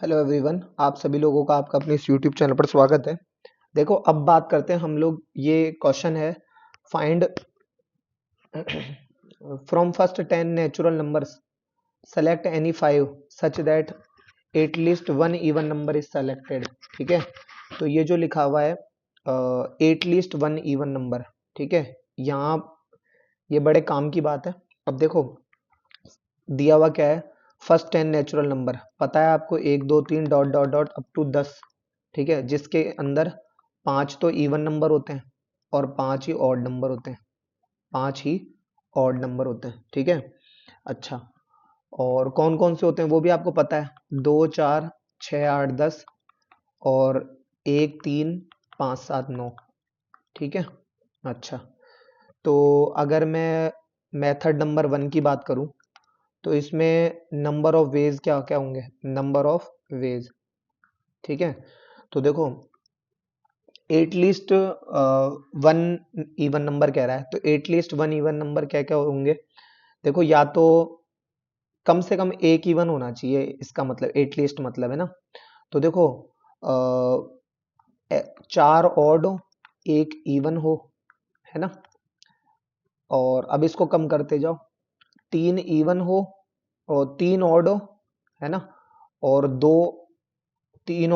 Hello everyone, आप सभी लोगों का आपका अपने इस यूट्यूब चैनल पर स्वागत है। देखो, अब बात करते हैं हम लोग। ये क्वेश्चन है, find from first 10 natural numbers select any 5 such that at least one even number is selected. ठीक है, तो ये जो लिखा हुआ है at least one even number, ठीक है, यहाँ ये बड़े काम की बात है। अब देखो, दिया हुआ क्या है, फर्स्ट 10 नेचुरल नंबर पता है आपको, 1 2 3 dot dot dot up to 10। ठीक है, जिसके अंदर 5 तो इवन नंबर होते हैं और 5 ही ऑड नंबर होते हैं। 5 ही ऑड नंबर होते हैं, ठीक है। अच्छा, और कौन कौन से होते हैं वो भी आपको पता है, 2 4 6 8 10 और 1 3 5 7 9। ठीक है। अच्छा, तो अगर मैं मेथड नंबर 1 की बात करूं, तो इसमें नंबर ऑफ वेज क्या क्या होंगे, नंबर ऑफ वेज। ठीक है, तो देखो, at least one even number कह रहा है, तो at least one even number क्या क्या होंगे। देखो, या तो कम से कम एक इवन होना चाहिए, इसका मतलब एट लीस्ट मतलब है ना। तो देखो, 4 ऑड एक इवन हो, है ना। और अब इसको कम करते जाओ, 3 इवन हो और 3 ऑड हो, है ना। और दो, तीन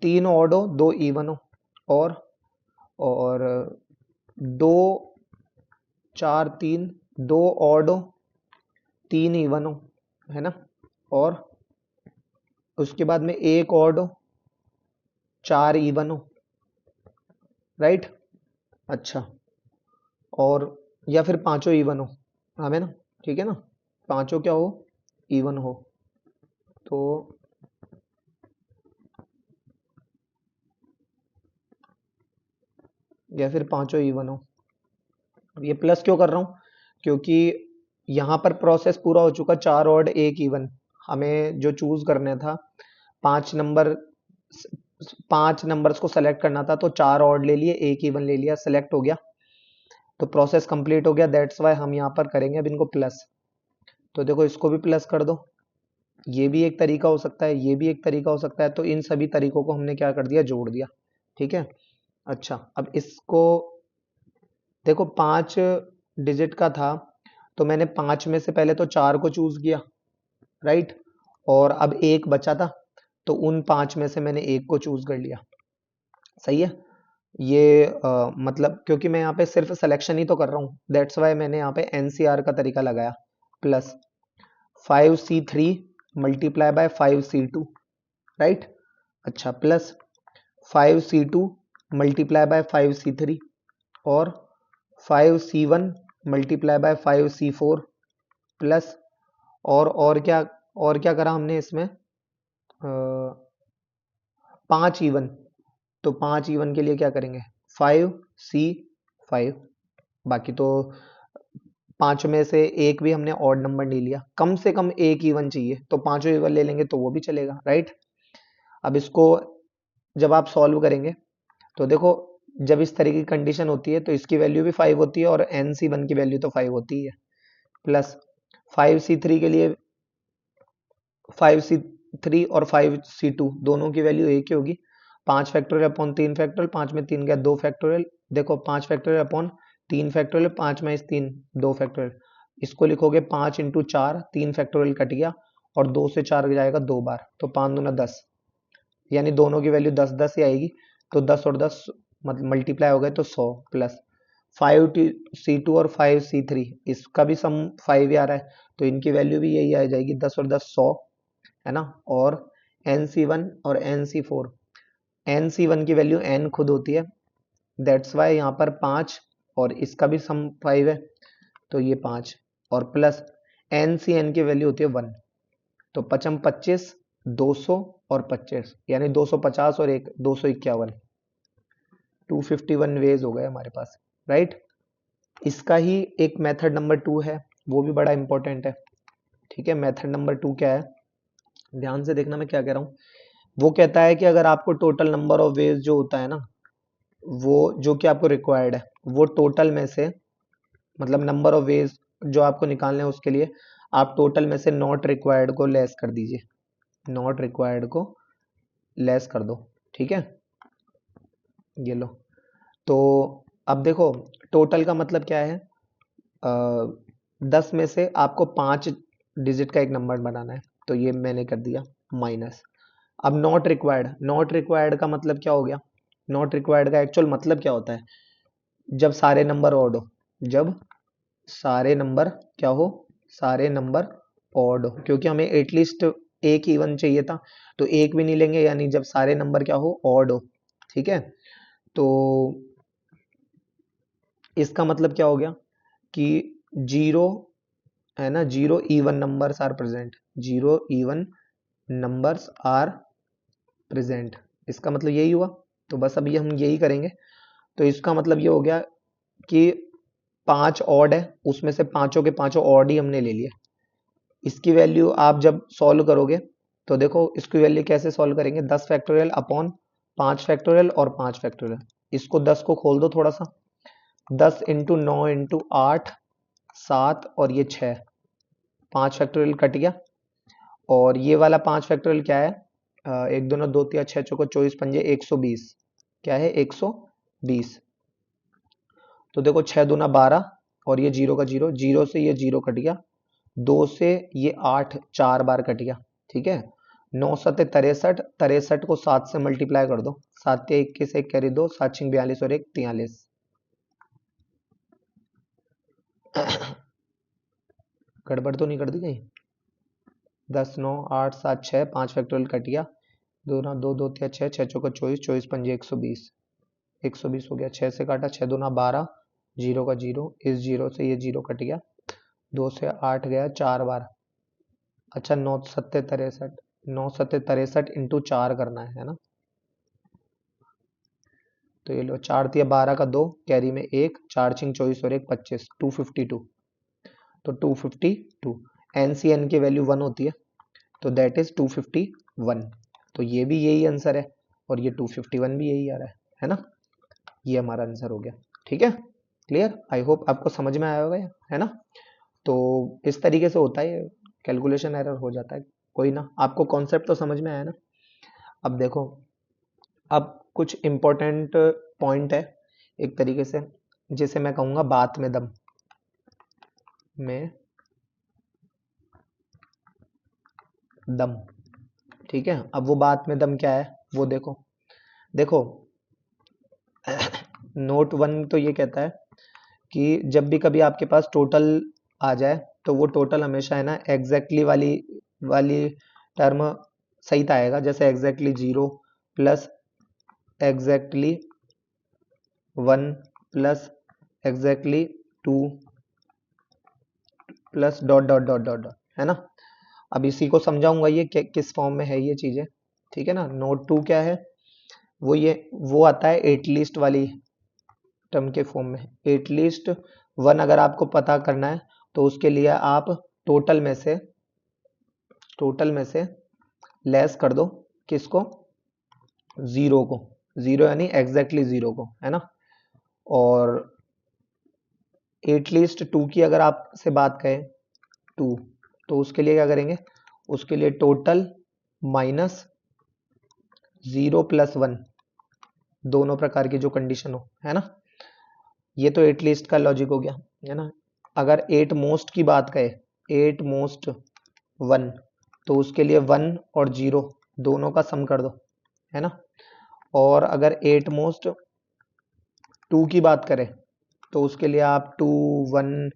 तीन ऑड हो, 2 इवन हो, और और 2 4 3, 2 ऑड हो, 3 इवन हो, है ना। और उसके बाद में एक ऑड हो, 4 इवन हो, राइट। अच्छा, और या फिर पांचों इवन हो, हमें ना, ठीक है ना, पांचों क्या हो, इवन हो। तो या फिर पांचों इवन हो। अब ये प्लस क्यों कर रहा हूं, क्योंकि यहाँ पर प्रोसेस पूरा हो चुका, 4 ऑड एक इवन। हमें जो चूज करना था, 5 नंबर, 5 नंबर्स को सेलेक्ट करना था, तो 4 ऑड ले लिए, एक इवन ले लिया, सेलेक्ट हो गया, तो प्रोसेस कंप्लीट हो गया। दैट्स वाई हम यहाँ पर करेंगे अब इनको प्लस। तो देखो, इसको भी प्लस कर दो, ये भी एक तरीका हो सकता है, ये भी एक तरीका हो सकता है, तो इन सभी तरीकों को हमने क्या कर दिया, जोड़ दिया। ठीक है। अच्छा, अब इसको देखो, 5 डिजिट का था, तो मैंने 5 में से पहले तो 4 को चूज किया, राइट। और अब एक बचा था, तो उन 5 में से मैंने एक को चूज कर लिया। सही है। ये मतलब क्योंकि मैं यहाँ पे सिर्फ सिलेक्शन ही तो कर रहा हूँ, दैट्स वाई मैंने यहाँ पे एनसीआर का तरीका लगाया। Plus 5C3 multiply by 5C2, right. अच्छा, plus 5C2 multiply by 5C3 और 5C1 multiply by 5C4 plus, और क्या करा हमने इसमें, 5 इवन, तो 5 इवन के लिए क्या करेंगे, 5C5। बाकी तो पांच में से एक भी हमने ऑड नंबर नहीं लिया, कम से कम एक इवन चाहिए, तो पांचों इवन ले लेंगे तो वो भी चलेगा, राइट। अब इसको जब आप सॉल्व करेंगे, तो देखो, जब इस तरह की कंडीशन होती है तो इसकी वैल्यू भी 5 होती है और NC1 की वैल्यू तो 5 होती है। प्लस 5C3 के लिए 5C3 और 5C2 दोनों की वैल्यू एक ही होगी, 5 फैक्टोरियल अपॉन 3 फैक्टोरियल, 5 में 3 गया 2 फैक्टोरियल। देखो, 5 फैक्टोरियल अपॉन 3 फैक्टोरियल, 5 में 3 2 फैक्टोरियल। इसको लिखोगे 5 × 4, 3 फैक्टोरियल कट गया, और 2 से 4 जाएगा 2 बार, तो 5 दूना 10, यानी दोनों की वैल्यू 10 10 ही आएगी। तो 10 और 10 मतलब मल्टीप्लाई हो गए तो 100, प्लस 5C2 और 5C3, इसका भी सम 5 ही आ रहा है, तो इनकी वैल्यू भी यही आ जाएगी, 10 और 10 100, है ना। और NC1 और NC4, NC1 की वैल्यू n खुद होती है, दैट्स वाई यहाँ पर 5, और इसका भी सम 5 है, तो ये 5, और प्लस NCN की वैल्यू होती है 1, तो 55 25 200 और 25, यानी 250 और एक 251, 251 वेज हो गए हमारे पास, राइट। इसका ही एक मेथड नंबर 2 है, वो भी बड़ा इंपॉर्टेंट है। ठीक है, मेथड नंबर 2 क्या है, ध्यान से देखना मैं क्या कह रहा हूँ। वो कहता है कि अगर आपको टोटल नंबर ऑफ वेज जो होता है ना, वो जो कि आपको रिक्वायर्ड है, वो टोटल में से, मतलब नंबर ऑफ वेज जो आपको निकालने हैं उसके लिए आप टोटल में से नॉट रिक्वायर्ड को लेस कर दीजिए। नॉट रिक्वायर्ड को लेस कर दो, ठीक है, ये लो। तो अब देखो टोटल का मतलब क्या है, 10 में से आपको 5 डिजिट का एक नंबर बनाना है, तो ये मैंने कर दिया माइनस। अब नॉट रिक्वायर्ड का मतलब क्या हो गया, नॉट रिक्वायर्ड का एक्चुअल मतलब क्या होता है, जब सारे नंबर ऑड हो, जब सारे नंबर क्या हो, सारे नंबर ऑड हो, क्योंकि हमें एटलीस्ट एक इवन चाहिए था, तो एक भी नहीं लेंगे, यानी जब सारे नंबर क्या हो, ऑड हो, ठीक है। तो इसका मतलब क्या हो गया कि जीरो है ना, zero even numbers are present, zero even numbers are present, इसका मतलब यही हुआ। तो बस अभी हम यही करेंगे। तो इसका मतलब ये हो गया कि 5 ऑड है, उसमें से पांचों के पांचों ऑड ही हमने ले लिए। इसकी वैल्यू आप जब सॉल्व करोगे तो देखो इसकी वैल्यू कैसे सॉल्व करेंगे, 10 फैक्टोरियल अपॉन 5 फैक्टोरियल और 5 फैक्टोरियल। इसको 10 को खोल दो थोड़ा सा, 10 इंटू 9 इंटू 8 7 और ये 6, 5 फैक्टोरियल कट गया। और ये वाला 5 फैक्टोरियल क्या है, एक दो नौ दो तीन छह चौको 24 पंजे 120, क्या है 120। तो देखो 6 दूना 12 और ये जीरो का जीरो, जीरो से ये जीरो कट गया, 2 से ये 8 4 बार कट गया, ठीक है। 9 सत्ते 63, 63 को 7 से मल्टीप्लाई कर दो, 7 21 एक कैरी 2, 7 छिंग 42 और 1 43। गड़बड़ तो नहीं कर दी कहीं, 10 9 8 7 6, 5 फैक्टोरियल कट गया, दो ना दो दो तीन छः, छः चौका 24, 24 पंजे 120, 120 हो गया, 6 से काटा, 6 दूना 12, जीरो का जीरो, इस जीरो से ये जीरो कट गया, 2 से 8 गया 4 बार। अच्छा 9 सत्ते 63, 9 सत्ते 63 इंटू 4 करना है ना। तो ये लो 4 तिया 12 का 2, कैरी में 1, 4 छिंग 24 और 1 25, 252। तो 252 एनसीएन की वैल्यू 1 होती है, तो दैट इज 251। तो ये भी यही आंसर है और ये 251 भी यही आ रहा है ना। ये हमारा आंसर हो गया, ठीक है, क्लियर। आई होप आपको समझ में आया होगा, है ना। तो इस तरीके से होता है, कैलकुलेशन एरर हो जाता है, कोई ना, आपको कॉन्सेप्ट तो समझ में आया ना। अब देखो, अब कुछ इंपॉर्टेंट पॉइंट है एक तरीके से, जिसे मैं कहूंगा बात में दम, में दम, ठीक है। अब वो बात में दम क्या है वो देखो, देखो नोट 1 तो ये कहता है कि जब भी कभी आपके पास टोटल आ जाए तो वो टोटल हमेशा है ना एग्जैक्टली वाली वाली टर्म सहित आएगा, जैसे exactly 0 plus exactly 1 plus exactly 2 plus dot dot dot dot dot, है ना। अब इसी को समझाऊंगा ये किस फॉर्म में है ये चीजें, ठीक है ना। नोट 2 क्या है, वो ये वो आता है एट लीस्ट वाली टर्म के फॉर्म में। एट लीस्ट 1 अगर आपको पता करना है तो उसके लिए आप टोटल में से लेस कर दो, किसको, जीरो को, जीरो यानी एग्जैक्टली जीरो को, है ना। और एट लीस्ट 2 की अगर आपसे बात करें 2, तो उसके लिए क्या करेंगे, उसके लिए टोटल माइनस 0 प्लस 1, दोनों प्रकार की जो कंडीशन हो, है ना। ये तो एट लीस्ट का लॉजिक हो गया, है ना। अगर एट मोस्ट की बात करें, एट मोस्ट 1, तो उसके लिए 1 और 0 दोनों का सम कर दो, है ना। और अगर एट मोस्ट 2 की बात करें तो उसके लिए आप 2 1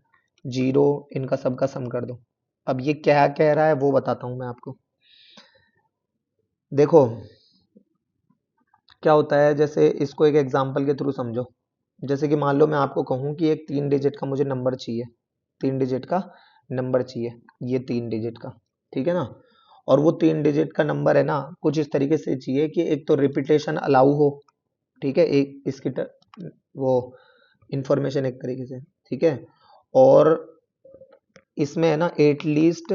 0 इनका सबका सम कर दो। अब ये क्या कह रहा है वो बताता हूं मैं आपको। देखो क्या होता है, जैसे इसको एक एग्जांपल के थ्रू समझो। जैसे कि मान लो मैं आपको कहूं कि एक 3 डिजिट का मुझे नंबर चाहिए, 3 डिजिट का नंबर चाहिए, ये 3 डिजिट का, ठीक है ना। और वो 3 डिजिट का नंबर है ना कुछ इस तरीके से चाहिए कि एक तो रिपीटेशन अलाउ हो, ठीक है, एक इसकी वो इंफॉर्मेशन एक तरीके से, ठीक है। और इसमें है ना at least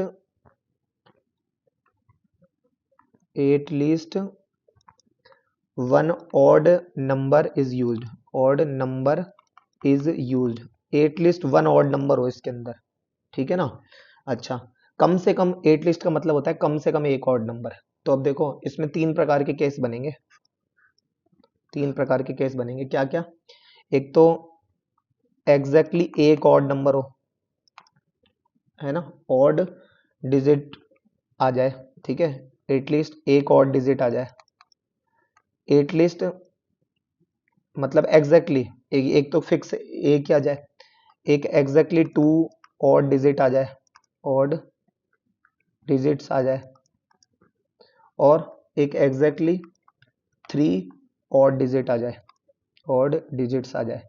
one odd number is used, odd number is used, at least one odd number हो इसके अंदर, ठीक है ना। अच्छा, कम से कम एटलीस्ट का मतलब होता है कम से कम एक ऑड नंबर, तो अब देखो इसमें तीन प्रकार के केस बनेंगे, तीन प्रकार के केस बनेंगे। क्या क्या? एक तो एग्जैक्टली एक ऑड नंबर हो, है ना, ऑड डिजिट आ जाए, ठीक है, एटलीस्ट एक ऑड डिजिट आ जाए, एटलीस्ट मतलब एग्जैक्टली एक तो फिक्स एक ही आ जाए, एक एग्जैक्टली टू ऑड डिजिट आ जाए, ऑड डिजिट्स आ जाए, और एक एग्जैक्टली थ्री ऑड डिजिट आ जाए, ऑड डिजिट्स आ जाए,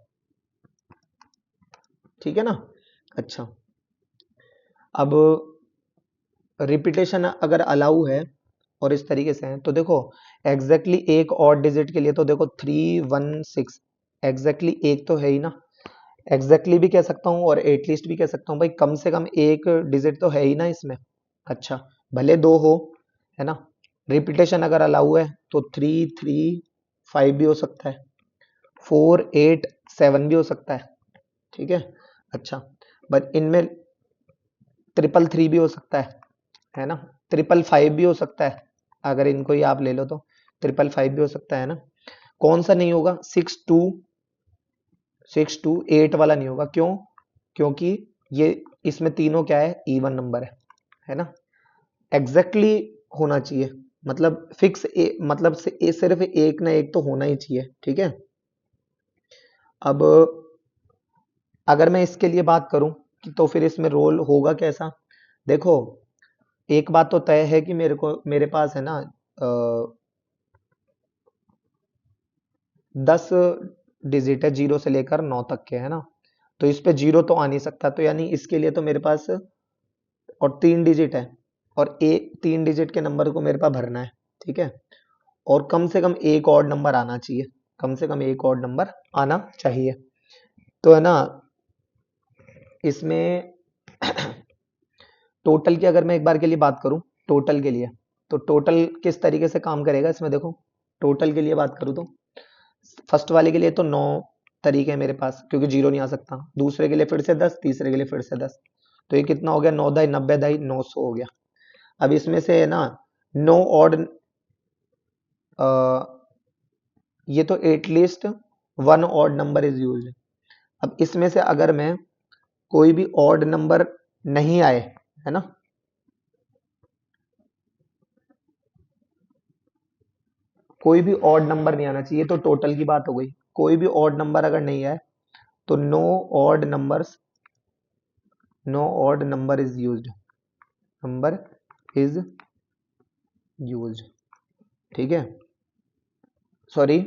ठीक है ना। अच्छा, अब रिपीटेशन अगर अलाउ है और इस तरीके से है तो देखो एग्जैक्टली एक ऑड डिजिट के लिए तो देखो 316, एग्जैक्टली एक तो है ही ना, एग्जैक्टली भी कह सकता हूँ और एटलीस्ट भी कह सकता हूँ, भाई कम से कम एक डिजिट तो है ही ना इसमें। अच्छा, भले दो हो, है ना, रिपीटेशन अगर अलाउ है तो 335 भी हो सकता है, 487 भी हो सकता है, ठीक है। अच्छा, बट इनमें 333 भी हो सकता है ना, 555 भी हो सकता है, अगर इनको ही आप ले लो तो 555 भी हो सकता है ना। कौन सा नहीं होगा? 628 वाला नहीं होगा, क्यों? क्योंकि ये इसमें तीनों क्या है, इवन नंबर है ना, एग्जैक्टली होना चाहिए, मतलब फिक्स मतलब सिर्फ एक ना एक तो होना ही चाहिए, ठीक है। अब अगर मैं इसके लिए बात करूं कि तो फिर इसमें रोल होगा कैसा, देखो एक बात तो तय है कि मेरे पास है ना 10 डिजिट है, 0 से लेकर 9 तक के, है ना, तो इस पे 0 तो आ नहीं सकता, तो यानी इसके लिए तो मेरे पास और 3 डिजिट है, और एक 3 डिजिट के नंबर को मेरे पास भरना है, ठीक है, और कम से कम एक ऑड नंबर आना चाहिए, कम से कम एक ऑड नंबर आना चाहिए, तो है ना इसमें टोटल की अगर मैं एक बार के लिए बात करूं, टोटल के लिए, तो टोटल किस तरीके से काम करेगा इसमें, देखो टोटल के लिए बात करूं तो फर्स्ट वाले के लिए तो 9 तरीके हैं मेरे पास, क्योंकि जीरो नहीं आ सकता, दूसरे के लिए फिर से 10, तीसरे के लिए फिर से 10, तो ये कितना हो गया, 9 दाई 90 दाई 900 हो गया। अब इसमें से है ना नो ऑड, ये तो at least one odd number is use. अब इसमें से अगर मैं कोई भी ऑड नंबर नहीं आए, है ना, कोई भी ऑड नंबर नहीं आना चाहिए, तो टोटल की बात हो गई, कोई भी ऑड नंबर अगर नहीं आए तो odd numbers no odd number is used, number is used, ठीक है। सॉरी,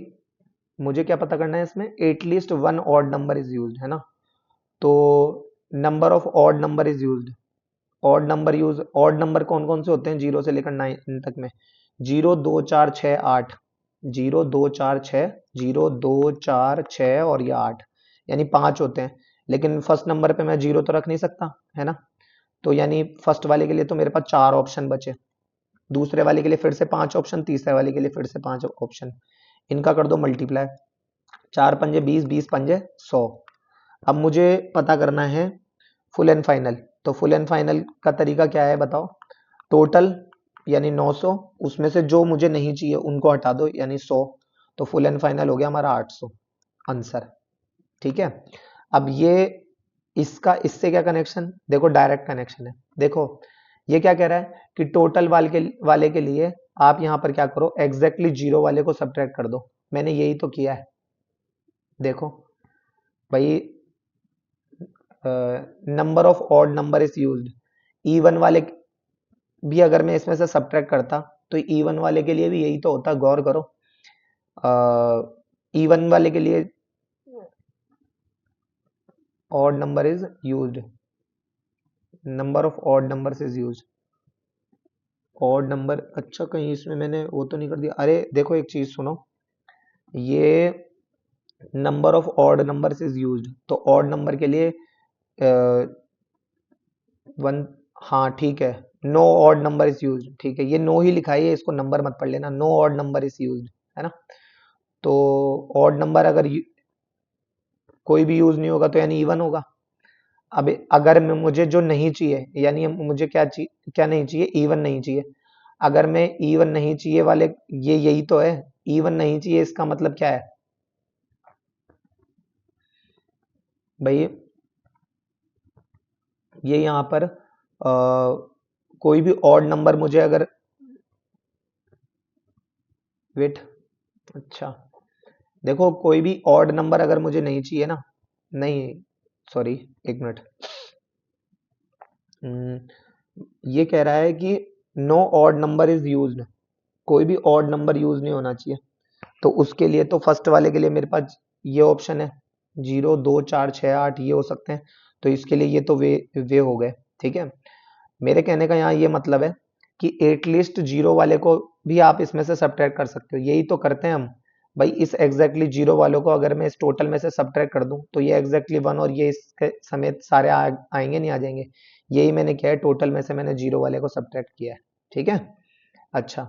मुझे क्या पता करना है इसमें, at least one odd number is used, है ना, तो number of odd number is used, odd number use, odd number कौन कौन से होते हैं 0 से लेकर 9 तक में, 0 2 4 6 8, 0 2 4 6, 0 2 4 6 और ये 8, यानी 5 होते हैं, लेकिन फर्स्ट नंबर पे मैं 0 तो रख नहीं सकता, है ना, तो यानी फर्स्ट वाले के लिए तो मेरे पास 4 ऑप्शन बचे, दूसरे वाले के लिए फिर से 5 ऑप्शन, तीसरे वाले के लिए फिर से 5 ऑप्शन, इनका कर दो मल्टीप्लाई, 4 पंजे 20, 20 पंजे 100। अब मुझे पता करना है फुल एंड फाइनल, तो फुल एंड फाइनल का तरीका क्या है बताओ, टोटल यानी 900, उसमें से जो मुझे नहीं चाहिए उनको हटा दो यानी 100, तो फुल एंड फाइनल हो गया हमारा 800 आंसर, ठीक है। अब ये इसका इससे क्या कनेक्शन, देखो डायरेक्ट कनेक्शन है, देखो ये क्या कह रहा है कि टोटल वाले के लिए आप यहां पर क्या करो, एग्जैक्टली जीरो वाले को सब्ट्रैक्ट कर दो, मैंने यही तो किया है, देखो भाई number of odd number is used, even वाले भी अगर मैं इसमें से सब्ट्रैक्ट करता तो इवन वाले के लिए भी यही तो होता, गौर करो, इवन वाले के लिए odd number is used, number of odd numbers is used, odd number, अच्छा कहीं इसमें मैंने वो तो नहीं कर दिया, अरे देखो एक चीज सुनो, ये number of odd numbers is used, तो ऑड नंबर के लिए वन, हाँ ठीक है, no odd number is used, ठीक है, ये नो ही लिखा है, इसको नंबर मत पढ़ लेना, no odd number is used, है ना, तो ऑड नंबर अगर कोई भी यूज नहीं होगा तो यानी इवन होगा। अब अगर मुझे जो नहीं चाहिए, यानी मुझे क्या चाहिए, क्या नहीं चाहिए, इवन नहीं चाहिए, अगर मैं E1 नहीं चाहिए वाले, ये यही तो है, E1 नहीं चाहिए, इसका मतलब क्या है भाई, ये यहाँ पर कोई भी ऑड नंबर मुझे अगर, वेट, अच्छा देखो कोई भी ऑड नंबर अगर मुझे नहीं चाहिए ना, नहीं सॉरी, एक मिनट, ये कह रहा है कि no odd number is used, कोई भी ऑड नंबर यूज नहीं होना चाहिए। तो उसके लिए तो फर्स्ट वाले के लिए मेरे पास ये ऑप्शन है, 0 2 4 6 8 ये हो सकते हैं। तो इसके लिए ये तो वे हो गए, ठीक है। मेरे कहने का यहाँ ये मतलब है कि एटलीस्ट जीरो वाले को भी आप इसमें से सब्ट्रैक्ट कर सकते हो, यही तो करते हैं हम भाई। इस एग्जैक्टली जीरो वालों को अगर मैं इस टोटल में से सब्ट्रैक्ट कर दूं तो ये एग्जैक्टली वन और ये इसके समेत सारे आएंगे नहीं आ जाएंगे। यही मैंने किया है, टोटल में से मैंने जीरो वाले को सब्ट्रैक्ट किया है, ठीक है। अच्छा,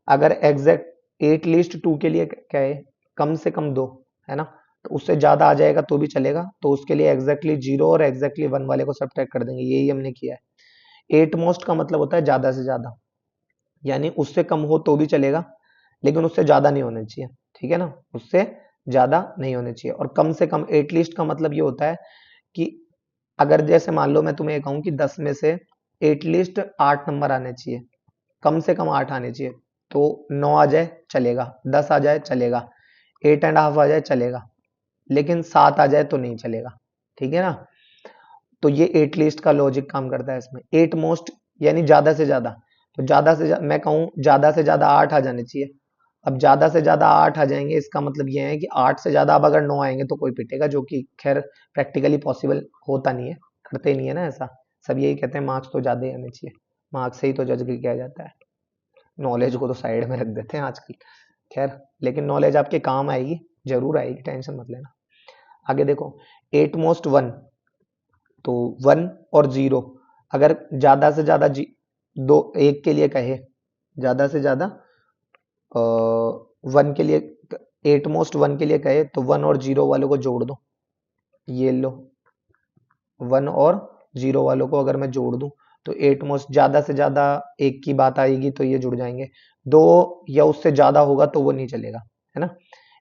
अगर एग्जैक्ट एट लीस्ट टू के लिए क्या है, कम से कम दो, है ना, तो उससे ज्यादा आ जाएगा तो भी चलेगा, तो उसके लिए एग्जैक्टली जीरो और एग्जैक्टली वन वाले को सब्ट्रैक्ट कर देंगे, यही हमने किया है। एट मोस्ट का मतलब होता है ज्यादा से ज्यादा, यानी उससे कम हो तो भी चलेगा लेकिन उससे ज्यादा नहीं होना चाहिए, ठीक है ना, उससे ज्यादा नहीं होने चाहिए। और कम से कम एटलीस्ट का मतलब ये होता है कि अगर जैसे मान लो मैं तुम्हें कहूं कि 10 में से एटलीस्ट 8 नंबर आने चाहिए, कम से कम 8 आने चाहिए, तो 9 आ जाए चलेगा, 10 आ जाए चलेगा, 8.5 आ जाए चलेगा, लेकिन 7 आ जाए तो नहीं चलेगा, ठीक है ना। तो ये एट लिस्ट का लॉजिक काम करता है इसमें। एट मोस्ट यानी ज्यादा से ज्यादा, तो मैं कहूँ ज्यादा से ज्यादा 8 आ जाने चाहिए। अब ज्यादा से ज्यादा 8 आ जाएंगे, इसका मतलब ये है कि 8 से ज्यादा अब अगर 9 आएंगे तो कोई पिटेगा, जो कि खैर प्रैक्टिकली पॉसिबल होता नहीं है, करते नहीं है ना ऐसा। सब यही कहते हैं मार्क्स तो ज्यादा ही आने चाहिए, मार्क्स से ही तो जज भी किया जाता है, नॉलेज को तो साइड में रख देते हैं आजकल। खैर, लेकिन नॉलेज आपके काम आएगी, जरूर आएगी, टेंशन मत लेना। आगे देखो, एट मोस्ट वन, तो वन और जीरो, अगर ज्यादा से ज्यादा दो एक के लिए कहे, ज्यादा से ज्यादा वन के लिए, एट मोस्ट वन के लिए कहे, तो वन और जीरो वालों को जोड़ दो, ये लो, वन और जीरो वालों को अगर मैं जोड़ दूं तो एट मोस्ट ज्यादा से ज्यादा एक की बात आएगी तो ये जुड़ जाएंगे, दो या उससे ज्यादा होगा तो वो नहीं चलेगा, है ना।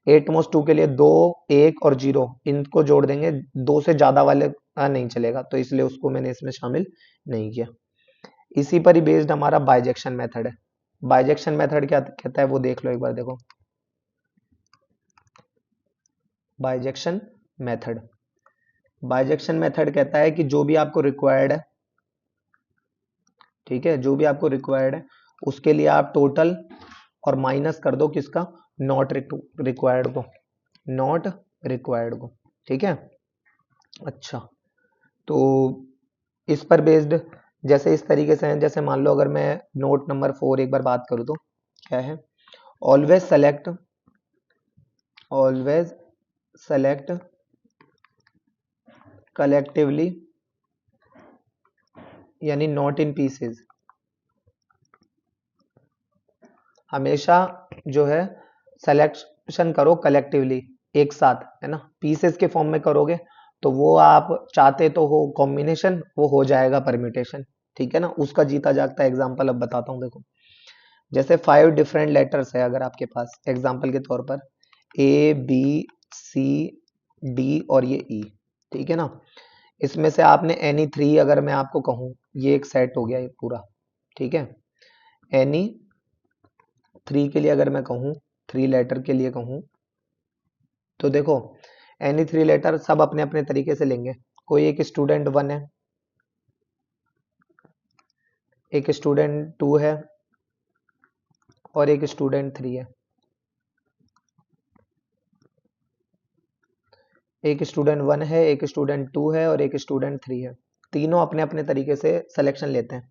एट मोस्ट टू के लिए दो, एक और जीरो, इनको जोड़ देंगे, दो से ज्यादा वाले नहीं चलेगा, तो इसलिए उसको मैंने इसमें शामिल नहीं किया। इसी पर ही बेस्ड हमारा बाइजेक्शन मेथड है। बाइजेक्शन मेथड क्या कहता है वो देख लो एक बार, देखो बाइजेक्शन मेथड। बाइजेक्शन मेथड कहता है कि जो भी आपको रिक्वायर्ड है, ठीक है, जो भी आपको रिक्वायर्ड है उसके लिए आप टोटल और माइनस कर दो किसका, नॉट रिक्वायर्ड को, नॉट रिक्वायर्ड को, ठीक है। अच्छा, तो इस पर बेस्ड जैसे इस तरीके से है, जैसे मान लो अगर मैं नोट नंबर 4 एक बार बात करूं तो क्या है, always select, always select collectively, यानी नॉट इन पीसेज, हमेशा जो है सिलेक्शन करो कलेक्टिवली, एक साथ, है ना, पीसेस के फॉर्म में करोगे तो वो आप चाहते तो हो कॉम्बिनेशन, वो हो जाएगा परम्यूटेशन, ठीक है ना। उसका जीता जागता एग्जांपल अब बताता हूँ, देखो जैसे 5 डिफरेंट लेटर्स है अगर आपके पास एग्जांपल के तौर पर, ए बी सी डी और ये ई, ठीक है ना। इसमें से आपने एनी 3 अगर मैं आपको कहूँ, ये एक सेट हो गया ये पूरा, ठीक है। एनी 3 के लिए अगर मैं कहूँ, 3 लेटर के लिए कहूँ, तो देखो एनी 3 लेटर सब अपने अपने तरीके से लेंगे। कोई एक स्टूडेंट 1 है, एक स्टूडेंट 2 है और एक स्टूडेंट 3 है, एक स्टूडेंट 1 है, एक स्टूडेंट 2 है और एक स्टूडेंट 3 है। तीनों अपने अपने तरीके से सिलेक्शन लेते हैं।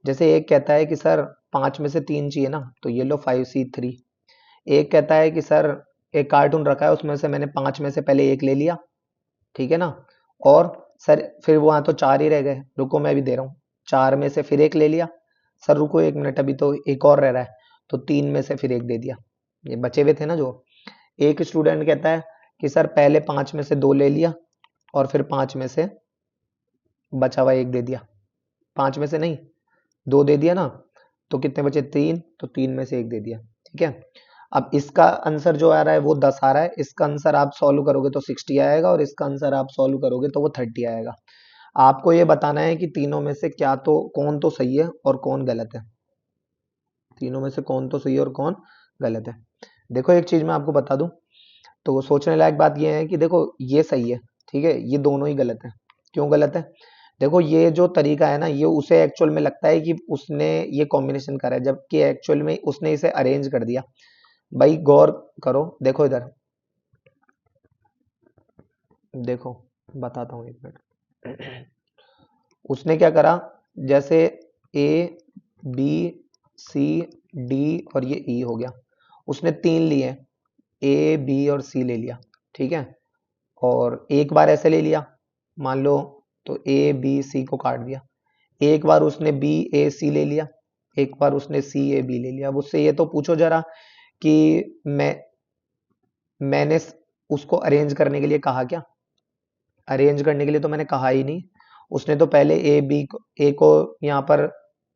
जैसे एक कहता है कि सर 5 में से 3 चाहिए ना, तो ये लो 5C3। एक कहता है कि सर एक कार्टून रखा है उसमें से मैंने 5 में से पहले एक ले लिया, ठीक है ना, और सर फिर वहां तो 4 ही रह गए, रुको मैं भी दे रहा हूँ, 4 में से फिर एक ले लिया, सर रुको 1 मिनट अभी तो एक और रह रहा है, तो 3 में से फिर एक दे दिया, ये बचे हुए थे ना जो। एक स्टूडेंट कहता है कि सर पहले 5 में से 2 ले लिया और फिर 5 में से बचा हुआ एक दे दिया, 5 में से नहीं 2 दे दिया ना, तो कितने बचे 3, तो 3 में से 1 दे दिया। ठीक है, अब इसका आंसर जो आ रहा है वो 10 आ रहा है, इसका आंसर आप सॉल्व करोगे तो 60 आएगा और इसका आंसर आप सॉल्व करोगे तो वो 30 आएगा। आपको ये बताना है कि तीनों में से क्या तो कौन तो सही है और कौन गलत है, तीनों में से कौन तो सही है और कौन गलत है। देखो एक चीज मैं आपको बता दूं, तो सोचने लायक बात ये है कि देखो ये सही है, ठीक है, ये दोनों ही गलत है। क्यों गलत है? देखो ये जो तरीका है ना, ये उसे एक्चुअल में लगता है कि उसने ये कॉम्बिनेशन करा है, जबकि एक्चुअल में उसने इसे अरेंज कर दिया। भाई गौर करो, देखो इधर, देखो बताता हूँ एक मिनट। उसने क्या करा, जैसे ए बी सी डी और ये ई हो गया, उसने 3 लिए, ए बी और सी ले लिया, ठीक है, और एक बार ऐसे ले लिया मान लो, तो ए बी सी को काट दिया। एक बार उसने बी ए सी ले लिया, एक बार उसने सी ए बी ले लिया। अब उससे ये तो पूछो जरा कि मैंने उसको अरेंज करने के लिए कहा क्या? अरेंज करने के लिए तो मैंने कहा ही नहीं। उसने तो पहले ए को यहाँ पर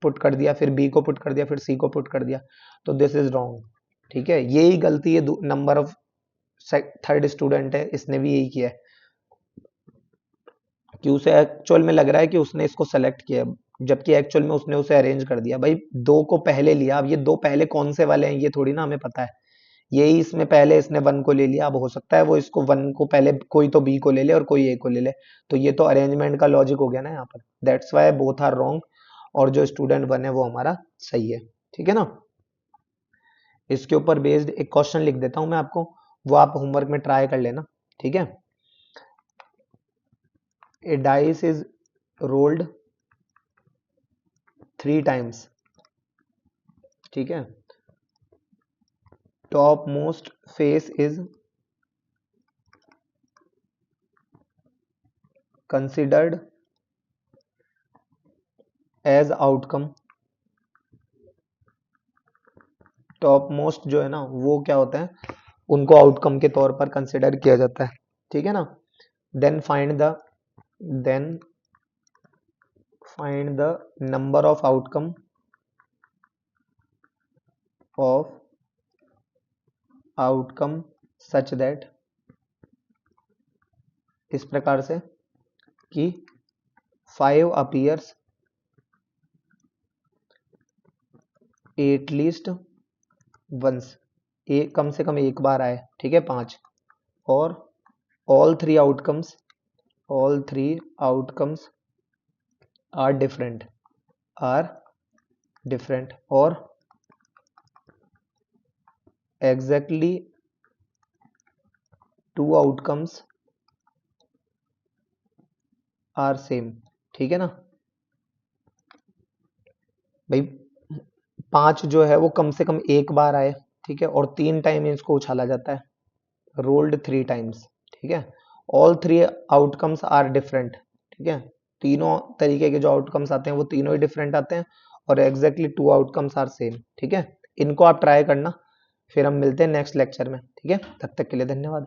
पुट कर दिया, फिर बी को पुट कर दिया, फिर सी को पुट कर दिया, तो दिस इज रॉन्ग। ठीक है, यही गलती है नंबर ऑफ थर्ड स्टूडेंट है, इसने भी यही किया है कि उसे एक्चुअल में लग रहा है कि उसने इसको सेलेक्ट किया, जबकि एक्चुअल में उसने उसे अरेंज कर दिया। भाई दो को पहले लिया, अब ये दो पहले कौन से वाले हैं ये थोड़ी ना हमें पता है। यही इसमें पहले इसने 1 को ले लिया, अब हो सकता है वो इसको 1 को पहले कोई तो बी को ले ले और कोई ए को ले ले, तो ये तो अरेंजमेंट का लॉजिक हो गया ना यहाँ पर। That's why both are wrong, और जो स्टूडेंट 1 है वो हमारा सही है। ठीक है ना, इसके ऊपर बेस्ड एक क्वेश्चन लिख देता हूं मैं आपको, वो आप होमवर्क में ट्राई कर लेना। ठीक है, a dice is rolled 3 times, ठीक है, top most face is considered as outcome. Top most जो है ना वो क्या होता है, उनको आउटकम के तौर पर कंसिडर किया जाता है। ठीक है ना, then then find the number of outcome of outcome such that, इस प्रकार से कि 5 अपीयर्स एटलीस्ट वंस, एक कम से कम एक बार आए, ठीक है, 5, और all three outcomes are different और एग्जैक्टली 2 आउटकम्स आर सेम। ठीक है ना भाई, 5 जो है वो कम से कम एक बार आए, ठीक है, और 3 टाइम इसको उछाला जाता है, रोल्ड 3 टाइम्स। ठीक है, ऑल 3 आउटकम्स आर डिफरेंट, ठीक है, तीनों तरीके के जो आउटकम्स आते हैं वो तीनों ही डिफरेंट आते हैं, और एग्जैक्टली 2 आउटकम्स आर सेम। ठीक है, इनको आप ट्राई करना, फिर हम मिलते हैं नेक्स्ट लेक्चर में। ठीक है, तब तक के लिए धन्यवाद।